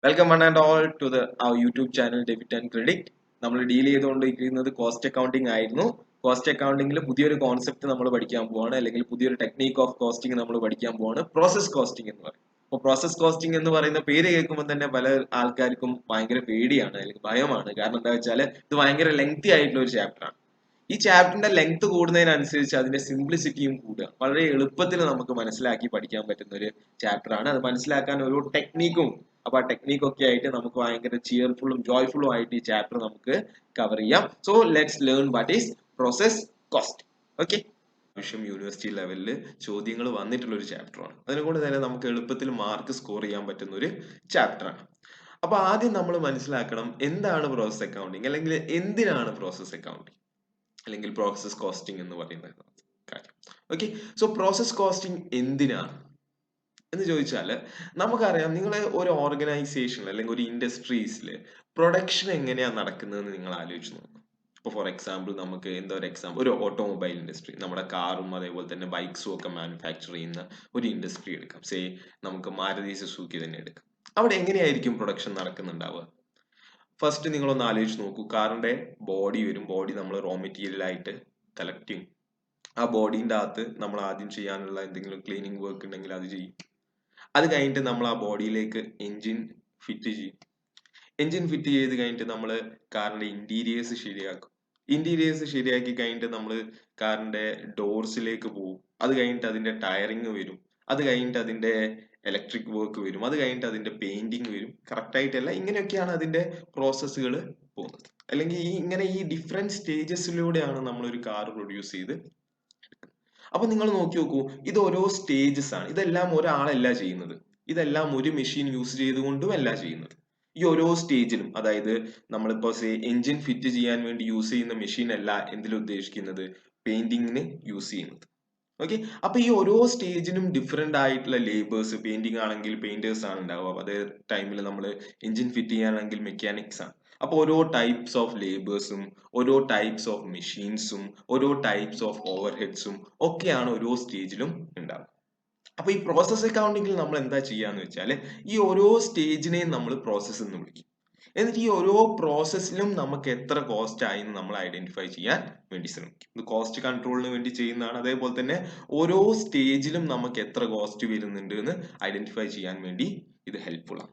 Welcome one and all to our YouTube channel debit and credit. നമ്മൾ deal ചെയ്തുകൊണ്ടിരിക്കുന്നത് cost accounting ആയിരുന്നു. Cost അക്കൗണ്ടിങ്ങിൽ പുതിയൊരു കോൺസെപ്റ്റ് നമ്മൾ പഠിക്കാൻ പോവാണ്, അല്ലെങ്കിൽ പുതിയൊരു ടെക്നീക്ക് ഓഫ് കോസ്റ്റിംഗ് നമ്മൾ പഠിക്കാൻ പോവാണ്, പ്രോസസ് കോസ്റ്റിംഗ് എന്ന് പറയും. അപ്പോൾ പ്രോസസ് കോസ്റ്റിംഗ് എന്ന് പറയുന്ന പേര് കേൾക്കുമ്പോൾ തന്നെ പല ആൾക്കാർക്കും ഭയങ്കര പേടിയാണ് അല്ലെങ്കിൽ ഭയമാണ്. കാരണം എന്താ വെച്ചാൽ ഇത് ഭയങ്കര ലെങ്തി ആയിട്ടുള്ള ഒരു ചാപ്റ്ററാണ്. ഈ ചാപ്റ്ററിന്റെ ലെങ്ത് കൂടുന്നതിനനുസരിച്ച് അതിന്റെ സിംപ്ലിസിറ്റിയും കൂടുക. വളരെ എളുപ്പത്തിൽ നമുക്ക് മനസ്സിലാക്കി പഠിക്കാൻ പറ്റുന്ന ഒരു ചാപ്റ്ററാണ്. അത് മനസ്സിലാക്കാൻ ഒരു ടെക്നീക്കും, അപ്പൊ ആ ടെക്നീക്ക് ഒക്കെ ആയിട്ട് നമുക്ക് ഭയങ്കര ചിയർഫുള്ളും ജോയ്ഫുള്ളും ആയിട്ട് ഈ ചാപ്റ്റർ നമുക്ക് കവർ ചെയ്യാം. So let's learn what is process cost. Okay, ആവശ്യം യൂണിവേഴ്സിറ്റി ലെവലിൽ ചോദ്യങ്ങൾ വന്നിട്ടുള്ള ഒരു ചാപ്റ്ററാണ്. അതിനുകൊണ്ട് തന്നെ നമുക്ക് എളുപ്പത്തിൽ മാർക്ക് സ്കോർ ചെയ്യാൻ പറ്റുന്ന ഒരു ചാപ്റ്ററാണ്. അപ്പൊ ആദ്യം നമ്മൾ മനസ്സിലാക്കണം എന്താണ് പ്രോസസ് അക്കൗണ്ടിങ്, അല്ലെങ്കിൽ എന്തിനാണ് പ്രോസസ് അക്കൗണ്ടിങ് അല്ലെങ്കിൽ പ്രോസസ് കോസ്റ്റിംഗ് എന്ന് പറയുന്ന കാര്യം. ഓക്കെ, സോ പ്രോസസ് കോസ്റ്റിംഗ് എന്തിനാണ് എന്ന് ചോദിച്ചാൽ നമുക്കറിയാം, നിങ്ങൾ ഒരു ഓർഗനൈസേഷനിൽ അല്ലെങ്കിൽ ഒരു ഇൻഡസ്ട്രീസിൽ പ്രൊഡക്ഷൻ എങ്ങനെയാണ് നടക്കുന്നതെന്ന് നിങ്ങൾ ആലോചിച്ച് നോക്കും. ഇപ്പോൾ ഫോർ എക്സാമ്പിൾ നമുക്ക് എന്താ ഒരു എക്സാമ്പിൾ, ഒരു ഓട്ടോമൊബൈൽ ഇൻഡസ്ട്രി, നമ്മുടെ കാറും അതേപോലെ തന്നെ ബൈക്സും ഒക്കെ മാനുഫാക്ചർ ചെയ്യുന്ന ഒരു ഇൻഡസ്ട്രി എടുക്കാം. സേ നമുക്ക് മാരുതി സുസുക്കി തന്നെ എടുക്കാം. അവിടെ എങ്ങനെയായിരിക്കും പ്രൊഡക്ഷൻ നടക്കുന്നുണ്ടാവുക? ഫസ്റ്റ് നിങ്ങളൊന്ന് ആലോചിച്ച് നോക്കൂ. കാറിന്റെ ബോഡി വരും, ബോഡി നമ്മൾ റോ മെറ്റീരിയൽ ആയിട്ട് കളക്ട് ചെയ്യും. ആ ബോഡീൻ്റെ അകത്ത് നമ്മൾ ആദ്യം ചെയ്യാനുള്ള എന്തെങ്കിലും ക്ലീനിങ് വർക്ക് ഉണ്ടെങ്കിൽ അത് ചെയ്യും. അത് കഴിഞ്ഞിട്ട് നമ്മൾ ആ ബോഡിയിലേക്ക് എൻജിൻ ഫിറ്റ് ചെയ്യും. എൻജിൻ ഫിറ്റ് ചെയ്ത് കഴിഞ്ഞിട്ട് നമ്മൾ കാറിന്റെ ഇന്റീരിയേഴ്സ് ശരിയാക്കും. ഇന്റീരിയേഴ്സ് ശരിയാക്കി കഴിഞ്ഞിട്ട് നമ്മൾ കാറിന്റെ ഡോർസിലേക്ക് പോകും. അത് കഴിഞ്ഞിട്ട് അതിന്റെ ടയറിങ് വരും. അത് കഴിഞ്ഞിട്ട് അതിന്റെ ഇലക്ട്രിക് വർക്ക് വരും. അത് കഴിഞ്ഞിട്ട് അതിന്റെ പെയിന്റിങ് വരും. കറക്റ്റ് ആയിട്ടല്ല, ഇങ്ങനെയൊക്കെയാണ് അതിന്റെ പ്രോസസ്സുകൾ പോകുന്നത്. അല്ലെങ്കിൽ ഇങ്ങനെ ഈ ഡിഫറെന്റ് സ്റ്റേജസിലൂടെയാണ് നമ്മൾ ഒരു കാർ പ്രൊഡ്യൂസ് ചെയ്ത്. അപ്പൊ നിങ്ങൾ നോക്കി നോക്കൂ, ഇത് ഓരോ സ്റ്റേജസ് ആണ്. ഇതെല്ലാം ഒരാളല്ല ചെയ്യുന്നത്, ഇതെല്ലാം ഒരു മെഷീൻ യൂസ് ചെയ്തുകൊണ്ടും അല്ല ചെയ്യുന്നത്. ഈ ഓരോ സ്റ്റേജിലും, അതായത് നമ്മളിപ്പോ എഞ്ചിൻ ഫിറ്റ് ചെയ്യാൻ വേണ്ടി യൂസ് ചെയ്യുന്ന മെഷീൻ അല്ല എന്തിലും ഉദ്ദേശിക്കുന്നത്, പെയിന്റിങ്ങിന് യൂസ് ചെയ്യുന്നത്. ഓക്കെ, അപ്പൊ ഈ ഓരോ സ്റ്റേജിനും ഡിഫറെന്റ് ആയിട്ടുള്ള ലേബേഴ്സ്, പെയിന്റിംഗ് ആണെങ്കിൽ പെയിന്റേഴ്സ് ആണ് ഉണ്ടാവുക, അതേ ടൈമിൽ നമ്മൾ എഞ്ചിൻ ഫിറ്റ് ചെയ്യാനാണെങ്കിൽ മെക്കാനിക്സ് ആണ്. അപ്പൊ ഓരോ ടൈപ്സ് ഓഫ് ലേബേഴ്സും ഓരോ ടൈപ്സ് ഓഫ് മെഷീൻസും ഓരോ ടൈപ്സ് ഓഫ് ഓവർ ഹെഡ്സും ഒക്കെയാണ് ഓരോ സ്റ്റേജിലും ഉണ്ടാവുക. അപ്പൊ ഈ പ്രോസസ് അക്കൗണ്ടിങ്ങിൽ നമ്മൾ എന്താ ചെയ്യാന്ന് വെച്ചാൽ, ഈ ഓരോ സ്റ്റേജിനെയും നമ്മൾ പ്രോസസ്സ് എന്ന് വിളിക്കും. എന്നിട്ട് ഈ ഓരോ പ്രോസസ്സിലും നമുക്ക് എത്ര കോസ്റ്റ് ആയി എന്ന് നമ്മൾ ഐഡന്റിഫൈ ചെയ്യാൻ വേണ്ടി ശ്രമിക്കും. ഇത് കോസ്റ്റ് കൺട്രോളിന് വേണ്ടി ചെയ്യുന്നതാണ്. അതേപോലെ തന്നെ ഓരോ സ്റ്റേജിലും നമുക്ക് എത്ര കോസ്റ്റ് വരുന്നുണ്ട് എന്ന് ഐഡന്റിഫൈ ചെയ്യാൻ വേണ്ടി ഇത് ഹെൽപ്ഫുൾ ആണ്.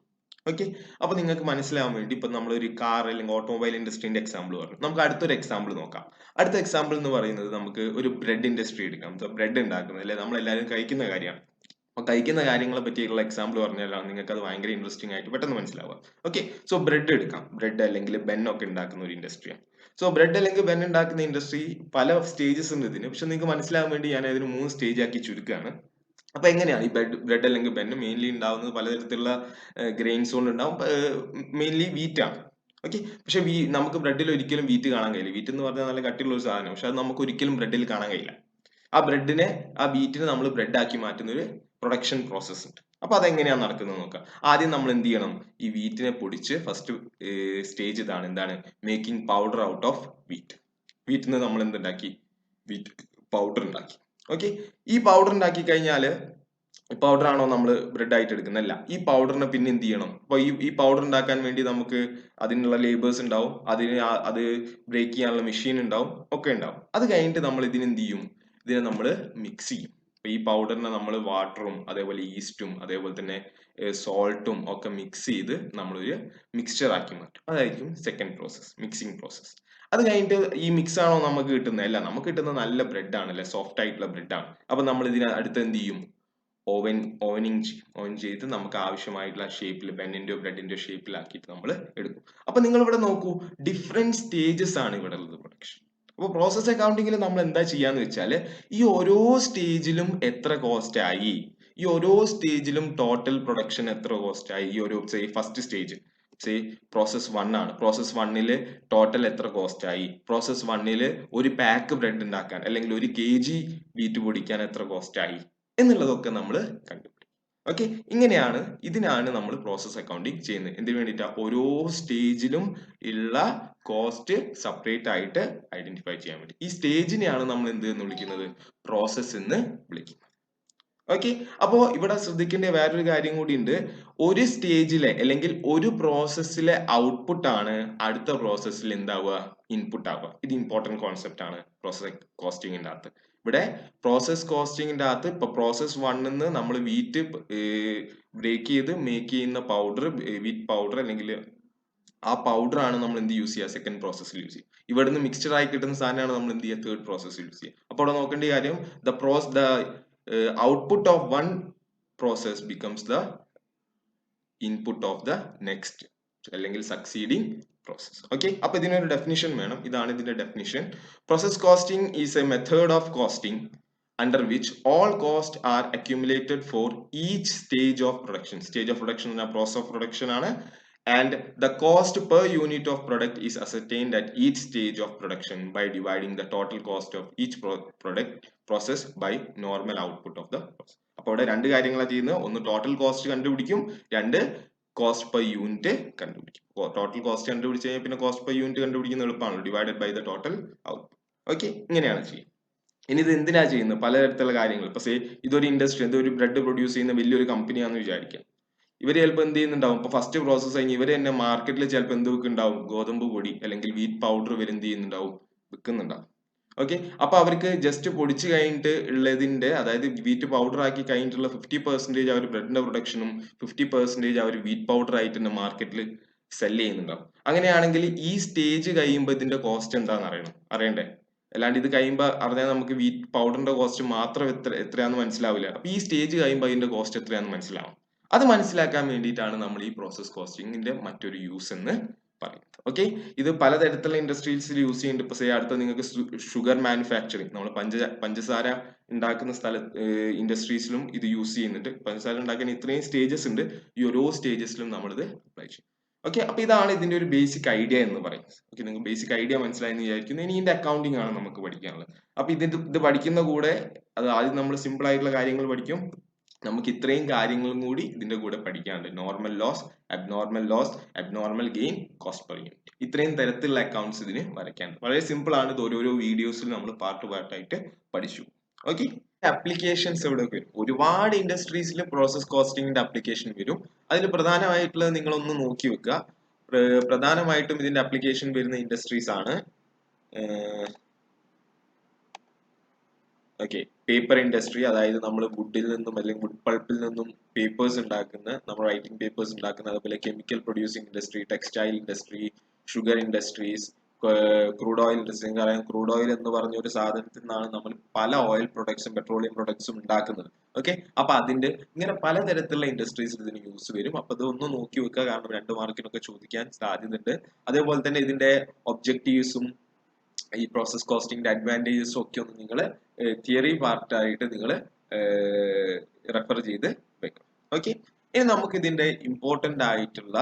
ഓക്കെ, അപ്പൊ നിങ്ങൾക്ക് മനസ്സിലാവാൻ വേണ്ടി ഇപ്പൊ നമ്മൾ ഒരു കാർ അല്ലെങ്കിൽ ഓട്ടോമൊബൈൽ ഇൻഡസ്ട്രീന്റെ എക്സാമ്പിൾ പറഞ്ഞു. നമുക്ക് അടുത്തൊരു എക്സാമ്പിൾ നോക്കാം. അടുത്ത എക്സാമ്പിൾ എന്ന് പറയുന്നത് നമുക്ക് ഒരു ബ്രെഡ് ഇൻഡസ്ട്രി എടുക്കാം. ബ്രെഡ് ഉണ്ടാക്കുന്നത് അല്ലെ, നമ്മളെല്ലാവരും കഴിക്കുന്ന കാര്യമാണ്. അപ്പൊ കഴിക്കുന്ന കാര്യങ്ങളെ പറ്റിയുള്ള എക്സാമ്പിൾ പറഞ്ഞാലാണ് നിങ്ങൾക്ക് അത് ഭയങ്കര ഇൻട്രസ്റ്റിംഗ് ആയിട്ട് പെട്ടെന്ന് മനസ്സിലാവുക. ഓക്കെ, സോ ബ്രെഡ് എടുക്കാം. ബ്രെഡ് അല്ലെങ്കിൽ ബെൻ ഒക്കെ ഉണ്ടാക്കുന്ന ഒരു ഇൻഡസ്ട്രിയാണ്. സോ ബ്രെഡ് അല്ലെങ്കിൽ ബെൻ ഉണ്ടാക്കുന്ന ഇൻഡസ്ട്രി പല സ്റ്റേജസ് ഉണ്ട് ഇതിന്. പക്ഷെ നിങ്ങൾക്ക് മനസ്സിലാവാൻ വേണ്ടി ഞാൻ അതിന് 3 സ്റ്റേജ് ആക്കി ചുരുക്കുകയാണ്. അപ്പൊ എങ്ങനെയാണ് ഈ ബ്രെഡ് അല്ലെങ്കിൽ ബെന്ന് മെയിൻലി ഉണ്ടാവുന്നത്? പലതരത്തിലുള്ള ഗ്രെയിൻസ് കൊണ്ട് ഉണ്ടാവും. മെയിൻലി വീറ്റ് ആണ്. ഓക്കെ, പക്ഷെ നമുക്ക് ബ്രെഡിൽ ഒരിക്കലും വീറ്റ് കാണാൻ കഴിയില്ല. വീറ്റ് എന്ന് പറഞ്ഞാൽ നല്ല കട്ടിയുള്ള ഒരു സാധനം, പക്ഷെ അത് നമുക്ക് ഒരിക്കലും ബ്രെഡിൽ കാണാൻ കഴിയില്ല. ആ ബ്രെഡിനെ, ആ വീറ്റിനെ നമ്മൾ ബ്രെഡ് ആക്കി മാറ്റുന്ന ഒരു പ്രൊഡക്ഷൻ പ്രോസസ് ഉണ്ട്. അപ്പൊ അതെങ്ങനെയാണ് നടക്കുന്നത് നോക്കാം. ആദ്യം നമ്മൾ എന്ത് ചെയ്യണം, ഈ വീറ്റിനെ പൊടിച്ച് ഫസ്റ്റ് സ്റ്റേജ് ഇതാണ്, എന്താണ്, making powder out of wheat. വീറ്റിന് നമ്മൾ എന്തുണ്ടാക്കി, വീറ്റ് പൗഡർ ഉണ്ടാക്കി. ഓക്കെ, ഈ പൗഡർ ഉണ്ടാക്കി കഴിഞ്ഞാൽ പൗഡർ ആണോ നമ്മൾ ബ്രെഡ് ആയിട്ട് എടുക്കുന്നല്ല. ഈ പൗഡറിനെ പിന്നെ എന്ത് ചെയ്യണം, അപ്പൊ ഈ പൗഡർ ഉണ്ടാക്കാൻ വേണ്ടി നമുക്ക് അതിനുള്ള ലേബേഴ്സ് ഉണ്ടാവും, അത് ബ്രേക്ക് ചെയ്യാനുള്ള മെഷീൻ ഉണ്ടാവും, ഒക്കെ ഉണ്ടാവും. അത് കഴിഞ്ഞിട്ട് നമ്മൾ ഇതിന് എന്ത് ചെയ്യും, ഇതിനെ നമ്മൾ മിക്സ് ചെയ്യും. അപ്പൊ ഈ പൗഡറിനെ നമ്മൾ വാട്ടറും അതേപോലെ ഈസ്റ്റും അതേപോലെ തന്നെ സോൾട്ടും ഒക്കെ മിക്സ് ചെയ്ത് നമ്മളൊരു മിക്സ്ചർ ആക്കി മാറ്റും. അതായിരിക്കും സെക്കൻഡ് പ്രോസസ്, മിക്സിംഗ് പ്രോസസ്. അത് കഴിഞ്ഞിട്ട് ഈ മിക്സ് ആണോ നമുക്ക് കിട്ടുന്നത്? അല്ല, നമുക്ക് കിട്ടുന്ന നല്ല ബ്രെഡ് ആണ്, അല്ലെ, സോഫ്റ്റ് ആയിട്ടുള്ള ബ്രെഡ് ആണ്. അപ്പൊ നമ്മൾ ഇതിന് അടുത്ത് എന്ത് ചെയ്യും, ഓവനിങ് ചെയ്യും. ഓവൻ ചെയ്ത് നമുക്ക് ആവശ്യമായിട്ടുള്ള ഷേപ്പിൽ, ബെന്നിന്റെയോ ബ്രെഡിന്റെയോ ഷേപ്പിലാക്കിയിട്ട് നമ്മൾ എടുക്കും. അപ്പൊ നിങ്ങൾ ഇവിടെ നോക്കൂ, ഡിഫറെന്റ് സ്റ്റേജസ് ആണ് ഇവിടെ ഉള്ളത് പ്രൊഡക്ഷൻ. അപ്പോൾ പ്രോസസ് അക്കൗണ്ടിങ്ങിൽ നമ്മൾ എന്താ ചെയ്യാന്ന് വെച്ചാൽ, ഈ ഓരോ സ്റ്റേജിലും എത്ര കോസ്റ്റ് ആയി, ഈ ഓരോ സ്റ്റേജിലും ടോട്ടൽ പ്രൊഡക്ഷൻ എത്ര കോസ്റ്റ് ആയി, ഈ ഒരു ഫസ്റ്റ് സ്റ്റേജ് പ്രോസസ് 1 ആണ്. പ്രോസസ് 1 ടോട്ടൽ എത്ര കോസ്റ്റ് ആയി, പ്രോസസ് 1 ഒരു പാക്ക് ബ്രെഡ് ഉണ്ടാക്കാൻ അല്ലെങ്കിൽ ഒരു kg വീറ്റ് പൊടിക്കാൻ എത്ര കോസ്റ്റ് ആയി എന്നുള്ളതൊക്കെ നമ്മൾ കണ്ടുപിടിക്കും. ഓക്കെ, ഇതിനാണ് നമ്മൾ പ്രോസസ് അക്കൗണ്ടിങ് ചെയ്യുന്നത്. എന്തിനു വേണ്ടിയിട്ടാ? ഓരോ സ്റ്റേജിലും ഉള്ള കോസ്റ്റ് സെപ്പറേറ്റ് ആയിട്ട് ഐഡന്റിഫൈ ചെയ്യാൻ വേണ്ടി. ഈ സ്റ്റേജിനെയാണ് നമ്മൾ എന്ത് എന്ന് വിളിക്കുന്നത്, പ്രോസസ് എന്ന് വിളിക്കുന്നത്. ഓക്കെ. അപ്പോ ഇവിടെ ശ്രദ്ധിക്കേണ്ട വേറൊരു കാര്യം കൂടി ഉണ്ട്. ഒരു സ്റ്റേജിലെ അല്ലെങ്കിൽ ഒരു പ്രോസസ്സിലെ ഔട്ട്പുട്ട് ആണ് അടുത്ത പ്രോസസ്സിൽ എന്താവുക, ഇൻപുട്ട് ആവുക. ഇത് ഇമ്പോർട്ടന്റ് കോൺസെപ്റ്റ് ആണ് പ്രോസസ് കോസ്റ്റിംഗിന്റെ അകത്ത്. ഇവിടെ പ്രോസസ് കോസ്റ്റിംഗിന്റെ അകത്ത് ഇപ്പൊ പ്രോസസ് വണ്ണിന്ന് നമ്മൾ വീറ്റ് ബ്രേക്ക് ചെയ്ത് മേക്ക് ചെയ്യുന്ന പൗഡർ, വീറ്റ് പൗഡർ അല്ലെങ്കിൽ ആ പൗഡർ ആണ് നമ്മൾ എന്ത് യൂസ് ചെയ്യുക, സെക്കൻഡ് പ്രോസസ്സിൽ യൂസ് ചെയ്യുക. ഇവിടുന്ന് മിക്സ്ചർ ആയി കിട്ടുന്ന സാധനമാണ് നമ്മൾ എന്ത് ചെയ്യുക, തേർഡ് പ്രോസസ്സിൽ യൂസ് ചെയ്യുക. അപ്പോൾ അവിടെ നോക്കേണ്ട കാര്യം, the output of one process becomes the input of the next അല്ലെങ്കിൽ സക്സീഡിങ് പ്രോസസ്. ഓക്കെ. അപ്പൊ ഇതിനൊരു ഡെഫിനിഷൻ വേണം. ഇതാണ് ഇതിന്റെ definition. Process costing is A method of costing under which all costs are accumulated for each stage of production. Stage of production is a process of production ആണ്. And the cost per unit of product is ascertained at each stage of production by dividing the total cost of each product process by normal output of the process. അപ്പോൾ ഇവിടെ രണ്ട് കാര്യങ്ങളാണ് ചെയ്യുന്നത്. ഒന്ന് total cost കണ്ടുപിടിക്കും, രണ്ട് cost per unit കണ്ടുപിടിക്കും. Total cost കണ്ടുപിടിച്ച് കഴിഞ്ഞാൽ പിന്നെ കോസ്റ്റ് പെർ യൂണിറ്റ് കണ്ടുപിടിക്കുന്ന എളുപ്പമാണ്, divided by the total output. Okay, ഇങ്ങനെയാണ് ചെയ്യുന്നത്. ഇനി ഇത് എന്തിനാ ചെയ്യുന്നത്, പലതരത്തിലുള്ള കാര്യങ്ങൾ. ഇപ്പൊ ഇതൊരു ഇൻഡസ്ട്രി, ഒരു ബ്രെഡ് പ്രൊഡ്യൂസ് ചെയ്യുന്ന വലിയൊരു കമ്പനിയാണെന്ന് വിചാരിക്കാം. ഇവർ ചിലപ്പോൾ എന്ത് ചെയ്യുന്നുണ്ടാവും, ഇപ്പൊ ഫസ്റ്റ് പ്രോസസ് കഴിഞ്ഞ് ഇവർ തന്നെ മാർക്കറ്റിൽ ചിലപ്പോൾ എന്ത് വിൽക്കുന്നുണ്ടാവും, ഗോതമ്പ് പൊടി അല്ലെങ്കിൽ വീറ്റ് പൗഡർ ഇവർ എന്ത് ചെയ്യുന്നുണ്ടാവും, വിൽക്കുന്നുണ്ടാവും. ഓക്കെ. അപ്പൊ അവർക്ക് ജസ്റ്റ് പൊടിച്ച് കഴിഞ്ഞിട്ട് ഉള്ളതിന്റെ, അതായത് വീറ്റ് പൗഡർ ആക്കി കഴിഞ്ഞിട്ടുള്ള 50% അവർ ബ്രെഡിന്റെ പ്രൊഡക്ഷനും 50% അവർ വീറ്റ് പൗഡർ ആയിട്ട് തന്നെ മാർക്കറ്റിൽ സെല് ചെയ്യുന്നുണ്ടാവും. അങ്ങനെയാണെങ്കിൽ ഈ സ്റ്റേജ് കഴിയുമ്പോൾ ഇതിന്റെ കോസ്റ്റ് എന്താണെന്ന് അറിയണ്ടേ? അല്ലാണ്ട് ഇത് കഴിയുമ്പോൾ അറിഞ്ഞാൽ നമുക്ക് വീറ്റ് പൗഡറിന്റെ കോസ്റ്റ് മാത്രം എത്രയാണെന്ന് മനസ്സിലാവില്ല. അപ്പൊ ഈ സ്റ്റേജ് കഴിയുമ്പോൾ അതിന്റെ കോസ്റ്റ് എത്രയാണെന്ന് മനസ്സിലാവും. അത് മനസ്സിലാക്കാൻ വേണ്ടിയിട്ടാണ് നമ്മൾ ഈ പ്രോസസ് കോസ്റ്റിംഗിന്റെ മറ്റൊരു യൂസ് എന്ന് പറയുന്നത്. ഓക്കെ. ഇത് പലതരത്തിലുള്ള ഇൻഡസ്ട്രീസിൽ യൂസ് ചെയ്യുന്നുണ്ട്. ഇപ്പൊ അടുത്ത നിങ്ങൾക്ക് ഷുഗർ മാനുഫാക്ചറിങ്, നമ്മൾ പഞ്ചസാര ഉണ്ടാക്കുന്ന ഇൻഡസ്ട്രീസിലും ഇത് യൂസ് ചെയ്യുന്നുണ്ട്. പഞ്ചസാര ഉണ്ടാക്കാൻ ഇത്രയും സ്റ്റേജസ് ഉണ്ട്. ഈ ഓരോ സ്റ്റേജസിലും നമ്മളിത് അപ്ലൈ ചെയ്യും. ഓക്കെ. അപ്പൊ ഇതാണ് ഇതിന്റെ ഒരു ബേസിക് ഐഡിയ എന്ന് പറയുന്നത്. ഓക്കെ, നിങ്ങൾക്ക് ബേസിക് ഐഡിയ മനസ്സിലായെന്ന് വിചാരിക്കുന്നു. ഇനി ഇതിന്റെ അക്കൗണ്ടിങ് ആണ് നമുക്ക് പഠിക്കാനുള്ളത്. അപ്പൊ ഇത് പഠിക്കുന്ന കൂടെ അത് ആദ്യം നമ്മൾ സിമ്പിൾ ആയിട്ടുള്ള കാര്യങ്ങൾ പഠിക്കും. നമുക്ക് ഇത്രയും കാര്യങ്ങളും കൂടി ഇതിന്റെ കൂടെ പഠിക്കാനുണ്ട്. Normal loss, abnormal gain, cost per unit. ഇത്രയും തരത്തിലുള്ള അക്കൗണ്ട്സ് ഇതിന് വരയ്ക്കാനുണ്ട്. വളരെ സിമ്പിൾ ആണ്. ഇത് ഓരോരോ വീഡിയോസിൽ നമ്മൾ പാർട്ടായിട്ട് പഠിച്ചു. ഓക്കെ. അപ്ലിക്കേഷൻസ് ഇവിടെ വരും. ഒരുപാട് ഇൻഡസ്ട്രീസിൽ പ്രോസസ് കോസ്റ്റിംഗിന്റെ അപ്ലിക്കേഷൻ വരും. അതിൽ പ്രധാനമായിട്ടുള്ളത് നിങ്ങളൊന്ന് നോക്കി വെക്കുക. പ്രധാനമായിട്ടും ഇതിന്റെ അപ്ലിക്കേഷൻ വരുന്ന ഇൻഡസ്ട്രീസ് ആണ് ഓക്കെ, പേപ്പർ ഇൻഡസ്ട്രി, അതായത് നമ്മൾ വുഡിൽ നിന്നും അല്ലെങ്കിൽ വുഡ് പൾപ്പിൽ നിന്നും പേപ്പേഴ്സ് ഉണ്ടാക്കുന്ന, നമ്മൾ റൈറ്റിംഗ് പേപ്പേഴ്സ് ഉണ്ടാക്കുന്ന, അതുപോലെ chemical producing industry, textile industry, sugar industries, crude oil industry. കാരണം ക്രൂഡ് ഓയിൽ എന്ന് പറഞ്ഞ ഒരു സാധനത്തിൽ നിന്നാണ് നമ്മൾ പല ഓയിൽ പ്രൊഡക്ട്സും പെട്രോളിയം പ്രൊഡക്ട്സും ഉണ്ടാക്കുന്നത്. ഓക്കെ. അപ്പൊ അതിന്റെ ഇങ്ങനെ പലതരത്തിലുള്ള ഇൻഡസ്ട്രീസിൽ ഇതിന് യൂസ് വരും. അപ്പൊ ഇതൊന്ന് നോക്കി വെക്കുക, കാരണം 2 മാർക്കിനൊക്കെ ചോദിക്കാൻ സാധ്യതയുണ്ട്. അതേപോലെ തന്നെ ഇതിന്റെ ഒബ്ജക്റ്റീവ്സും ഈ പ്രോസസ് കോസ്റ്റിംഗിന്റെ അഡ്വാൻറ്റേജസും ഒക്കെ ഒന്ന് നിങ്ങൾ തിയറി പാർട്ടായിട്ട് നിങ്ങൾ റെഫർ ചെയ്ത് വെക്കണം. ഓക്കെ. ഇനി നമുക്ക് ഇതിന്റെ ഇമ്പോർട്ടന്റ് ആയിട്ടുള്ള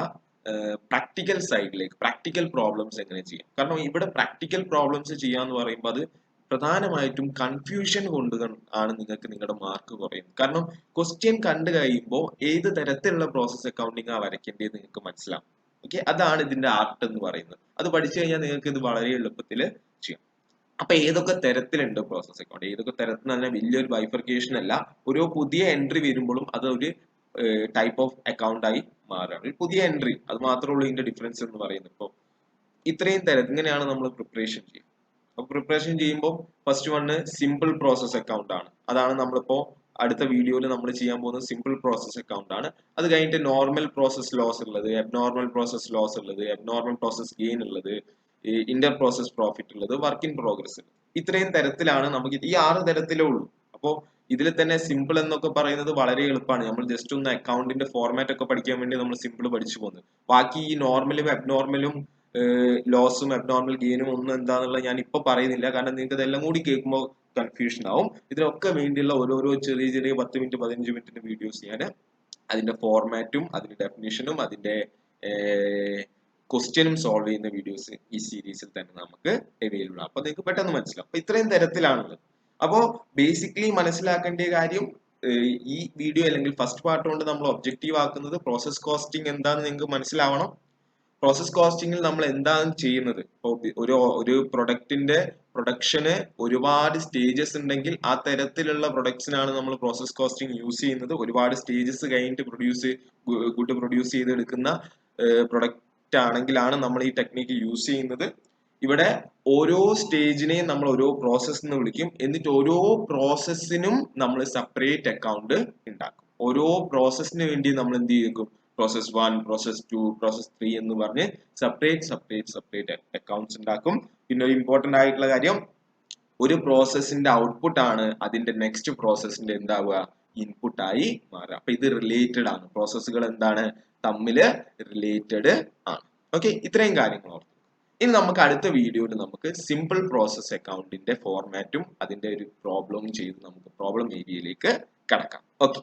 പ്രാക്ടിക്കൽ സൈഡിലേക്ക്, പ്രാക്ടിക്കൽ പ്രോബ്ലംസ് എങ്ങനെ ചെയ്യാം. കാരണം ഇവിടെ പ്രാക്ടിക്കൽ പ്രോബ്ലംസ് ചെയ്യാന്ന് പറയുമ്പോൾ അത് പ്രധാനമായിട്ടും കൺഫ്യൂഷൻ കൊണ്ട് ആണ് നിങ്ങൾക്ക് നിങ്ങളുടെ മാർക്ക് കുറയുന്നത്. കാരണം ക്വസ്റ്റ്യൻ കണ്ടു കഴിയുമ്പോൾ ഏത് തരത്തിലുള്ള പ്രോസസ് അക്കൗണ്ടിങ് ആ വരയ്ക്കേണ്ടത് നിങ്ങൾക്ക് മനസ്സിലാവും. ഓക്കെ. അതാണ് ഇതിന്റെ ആർട്ട് എന്ന് പറയുന്നത്. അത് പഠിച്ചു കഴിഞ്ഞാൽ നിങ്ങൾക്ക് ഇത് വളരെ എളുപ്പത്തിൽ ചെയ്യാം. അപ്പൊ ഏതൊക്കെ തരത്തിലുണ്ട് പ്രോസസ് അക്കൗണ്ട്, ഏതൊക്കെ തരത്തിൽ തന്നെ വലിയൊരു ബൈഫർക്കേഷൻ അല്ല. ഓരോ പുതിയ എൻട്രി വരുമ്പോഴും അത് ഒരു ടൈപ്പ് ഓഫ് അക്കൗണ്ട് ആയി മാറുകയാണ്. ഒരു പുതിയ എൻട്രി, അത് മാത്രമേ ഉള്ളൂ ഇതിന്റെ ഡിഫറൻസ് എന്ന് പറയുന്നത്. ഇപ്പോൾ ഇത്രയും ഇങ്ങനെയാണ് നമ്മൾ പ്രിപ്പറേഷൻ ചെയ്യുക. അപ്പൊ പ്രിപ്പറേഷൻ ചെയ്യുമ്പോൾ first one simple process account ആണ്. അതാണ് നമ്മളിപ്പോ അടുത്ത വീഡിയോയിൽ നമ്മൾ ചെയ്യാൻ പോകുന്നത് സിമ്പിൾ പ്രോസസ് അക്കൗണ്ട് ആണ്. അത് കഴിഞ്ഞിട്ട് നോർമൽ പ്രോസസ് ലോസ് ഉള്ളത്, അബ്നോർമൽ പ്രോസസ് ലോസ് ഉള്ളത്, അബ്നോർമൽ പ്രോസസ് ഗെയിൻ ഉള്ളത്, ഇന്റർ പ്രോസസ് പ്രോഫിറ്റ് ഉള്ളത്, വർക്ക് ഇൻ പ്രോഗ്രസ്. ഇത്രയും തരത്തിലാണ് നമുക്ക്, ഈ 6 തരത്തിലേ ഉള്ളൂ. അപ്പോ ഇതിൽ തന്നെ സിമ്പിൾ എന്നൊക്കെ പറയുന്നത് വളരെ എളുപ്പമാണ്. നമ്മൾ ജസ്റ്റ് ഒന്ന് അക്കൗണ്ടിന്റെ ഫോർമാറ്റ് ഒക്കെ പഠിക്കാൻ വേണ്ടി നമ്മൾ സിമ്പിൾ പഠിച്ചു പോകുന്നത്. ബാക്കി ഈ നോർമലും അബ്നോർമലും ലോസും അബ്നോർമൽ ഗെയിനും ഒന്നും എന്താണെന്നുള്ളത് ഞാൻ ഇപ്പൊ പറയുന്നില്ല. കാരണം നിങ്ങൾക്ക് ഇതെല്ലാം കൂടി കേൾക്കുമ്പോൾ കൺഫ്യൂഷൻ ആവും. ഇതിനൊക്കെ വേണ്ടിയുള്ള ഓരോരോ ചെറിയ 10 മിനിറ്റ് 15 മിനിറ്റിന്റെ വീഡിയോസ് ഞാൻ അതിന്റെ ഫോർമാറ്റും അതിന്റെ ഡെഫിനിഷനും അതിന്റെ ക്വസ്റ്റ്യനും സോൾവ് ചെയ്യുന്ന വീഡിയോസ് ഈ സീരീസിൽ തന്നെ നമുക്ക് അവൈലബിൾ ആണ്. അപ്പൊ നിങ്ങൾക്ക് പെട്ടെന്ന് മനസ്സിലാവും. അപ്പൊ ഇത്രയും തരത്തിലാണുള്ളത്. അപ്പോ ബേസിക്കലി മനസ്സിലാക്കേണ്ട കാര്യം, ഈ വീഡിയോ അല്ലെങ്കിൽ ഫസ്റ്റ് പാർട്ട് കൊണ്ട് നമ്മൾ ഒബ്ജക്റ്റീവ് ആക്കുന്നത് പ്രോസസ് കോസ്റ്റിംഗ് എന്താണെന്ന് നിങ്ങൾക്ക് മനസ്സിലാവണം. പ്രോസസ് കോസ്റ്റിംഗിൽ നമ്മൾ എന്താണ് ചെയ്യുന്നത്, ഇപ്പോൾ ഒരു പ്രൊഡക്റ്റിന്റെ പ്രൊഡക്ഷന് ഒരുപാട് സ്റ്റേജസ് ഉണ്ടെങ്കിൽ ആ തരത്തിലുള്ള പ്രൊഡക്ട്സിനാണ് നമ്മൾ പ്രോസസ് കോസ്റ്റിംഗ് യൂസ് ചെയ്യുന്നത്. ഒരുപാട് സ്റ്റേജസ് കഴിഞ്ഞിട്ട് ഗുഡ് പ്രൊഡ്യൂസ് ചെയ്തെടുക്കുന്ന പ്രൊഡക്റ്റ് ആണെങ്കിലാണ് നമ്മൾ ഈ ടെക്നിക്ക് യൂസ് ചെയ്യുന്നത്. ഇവിടെ ഓരോ സ്റ്റേജിനെയും നമ്മൾ ഓരോ പ്രോസസ് എന്ന് വിളിക്കും. എന്നിട്ട് ഓരോ പ്രോസസ്സിനും നമ്മൾ സെപ്പറേറ്റ് അക്കൗണ്ട് ഉണ്ടാക്കും. ഓരോ പ്രോസസ്സിന് വേണ്ടി നമ്മൾ എന്ത് ചെയ്യും? പ്രോസസ് 1, പ്രോസസ് 2, പ്രോസസ് 3 എന്ന് പറഞ്ഞ് സെപ്പറേറ്റ് അക്കൗണ്ട്സ് ഉണ്ടാക്കും. പിന്നെ ഒരു ഇമ്പോർട്ടന്റ് ആയിട്ടുള്ള കാര്യം, ഒരു പ്രോസസ്സിന്റെ ഔട്ട്പുട്ട് ആണ് അതിന്റെ നെക്സ്റ്റ് പ്രോസസ്സിന്റെ എന്താവുക? ഇൻപുട്ട് ആയി മാറുക. അപ്പൊ ഇത് റിലേറ്റഡ് ആണ്. പ്രോസസ്സുകൾ എന്താണ്? തമ്മില് റിലേറ്റഡ് ആണ്. ഓക്കെ, ഇത്രയും കാര്യങ്ങൾ ഓർത്ത്. ഇനി നമുക്ക് അടുത്ത വീഡിയോയിൽ നമുക്ക് സിമ്പിൾ പ്രോസസ് അക്കൗണ്ടിന്റെ ഫോർമാറ്റും അതിന്റെ ഒരു പ്രോബ്ലം ചെയ്ത് നമുക്ക് പ്രോബ്ലം ഏരിയയിലേക്ക് കടക്കാം. ഓക്കെ.